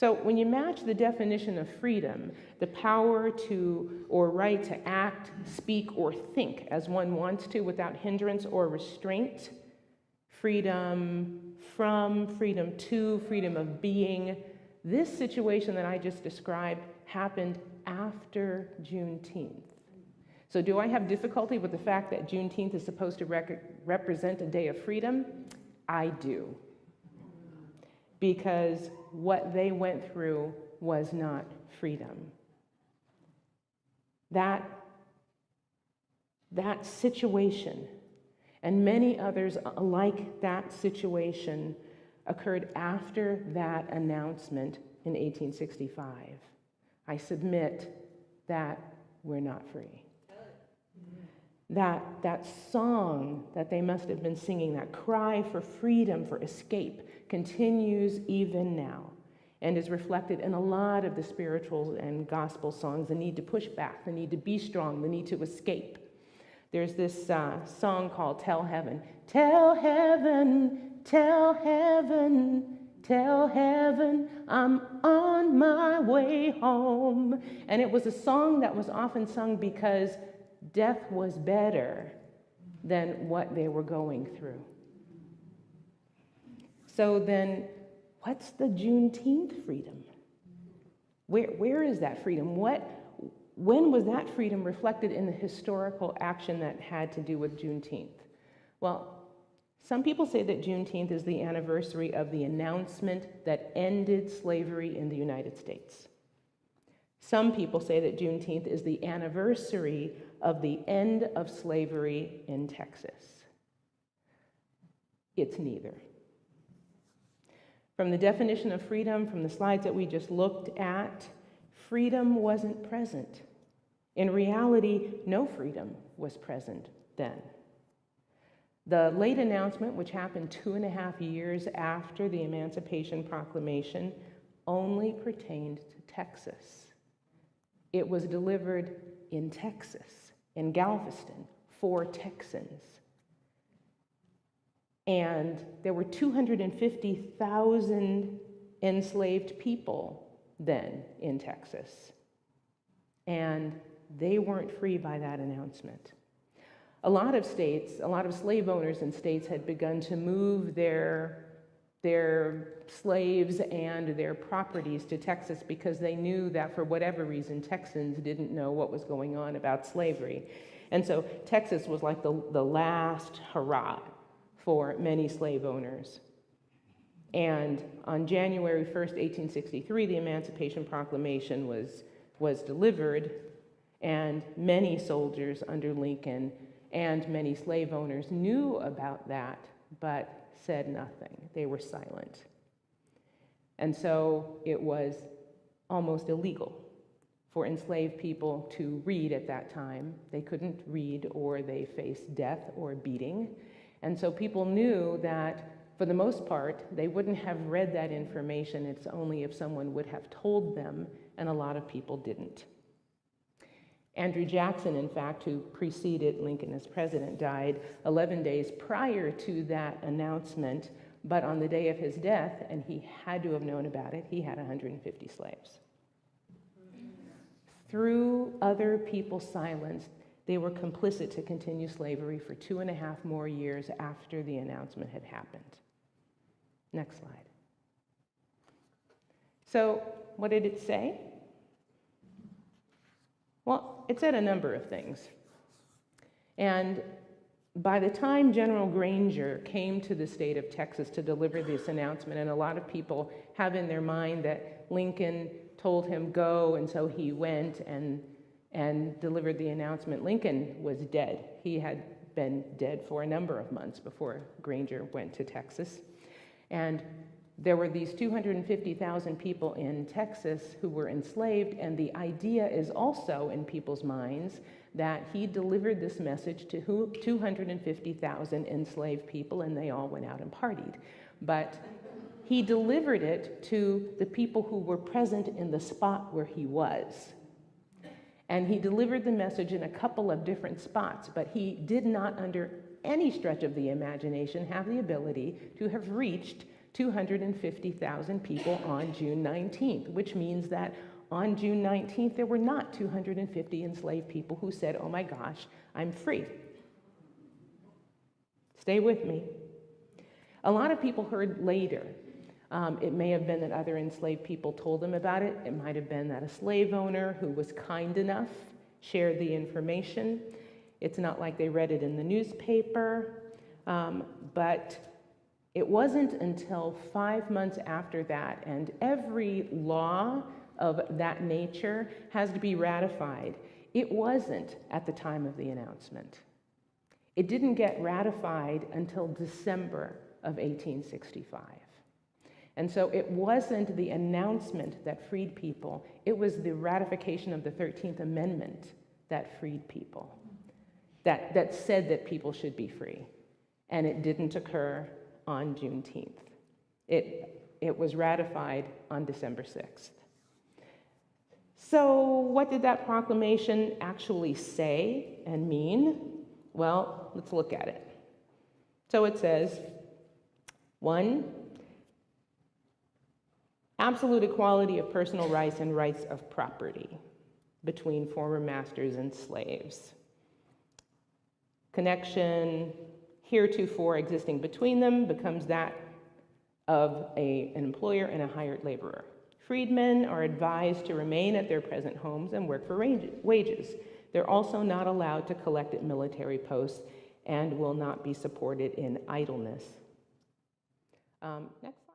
So when you match the definition of freedom, the power to or right to act, speak, or think as one wants to without hindrance or restraint, freedom from, freedom to, freedom of being, this situation that I just described happened after Juneteenth. So do I have difficulty with the fact that Juneteenth is supposed to represent a day of freedom? I do. Because what they went through was not freedom. That situation, and many others like that situation, occurred after that announcement in 1865. I submit that we're not free. That song that they must have been singing, that cry for freedom, for escape, continues even now and is reflected in a lot of the spiritual and gospel songs, the need to push back, the need to be strong, the need to escape. There's this song called Tell Heaven. Tell heaven, tell heaven, tell heaven, I'm on my way home. And it was a song that was often sung because death was better than what they were going through. So then, what's the Juneteenth freedom? Where is that freedom? When was that freedom reflected in the historical action that had to do with Juneteenth? Well, some people say that Juneteenth is the anniversary of the announcement that ended slavery in the United States. Some people say that Juneteenth is the anniversary of the end of slavery in Texas. It's neither. From the definition of freedom, from the slides that we just looked at, freedom wasn't present. In reality, no freedom was present then. The late announcement, which happened 2.5 years after the Emancipation Proclamation, only pertained to Texas. It was delivered in Texas, in Galveston, for Texans. And there were 250,000 enslaved people then in Texas. And they weren't free by that announcement. A lot of states, a lot of slave owners in states had begun to move their slaves and their properties to Texas because they knew that for whatever reason, Texans didn't know what was going on about slavery. And so Texas was like the last hurrah for many slave owners. And on January 1st, 1863, the Emancipation Proclamation was delivered, and many soldiers under Lincoln and many slave owners knew about that, but said nothing. They were silent. And so it was almost illegal for enslaved people to read at that time. They couldn't read, or they faced death or beating. And so people knew that, for the most part, they wouldn't have read that information. It's only if someone would have told them, and a lot of people didn't. Andrew Jackson, in fact, who preceded Lincoln as president, died 11 days prior to that announcement, but on the day of his death, and he had to have known about it, he had 150 slaves. Through other people's silence, they were complicit to continue slavery for 2.5 more years after the announcement had happened. Next slide. So, what did it say? Well, it said a number of things. And by the time General Granger came to the state of Texas to deliver this announcement, and a lot of people have in their mind that Lincoln told him go, and so he went and delivered the announcement, Lincoln was dead. He had been dead for a number of months before Granger went to Texas. And there were these 250,000 people in Texas who were enslaved, and the idea is also in people's minds that he delivered this message to 250,000 enslaved people, and they all went out and partied. But he delivered it to the people who were present in the spot where he was. And he delivered the message in a couple of different spots, but he did not, under any stretch of the imagination, have the ability to have reached 250,000 people on June 19th, which means that on June 19th, there were not 250 enslaved people who said, oh my gosh, I'm free. Stay with me. A lot of people heard later. It may have been that other enslaved people told them about it. It might have been that a slave owner who was kind enough shared the information. It's not like they read it in the newspaper, but it wasn't until 5 months after that, and every law of that nature has to be ratified. It wasn't at the time of the announcement. It didn't get ratified until December of 1865. And so it wasn't the announcement that freed people, it was the ratification of the 13th Amendment that freed people, that said that people should be free. And it didn't occur on Juneteenth. It was ratified on December 6th. So what did that proclamation actually say and mean? Well, let's look at it. So it says, 1, absolute equality of personal rights and rights of property between former masters and slaves. Connection heretofore existing between them becomes that of an employer and a hired laborer. Freedmen are advised to remain at their present homes and work for wages. They're also not allowed to collect at military posts and will not be supported in idleness. Next slide.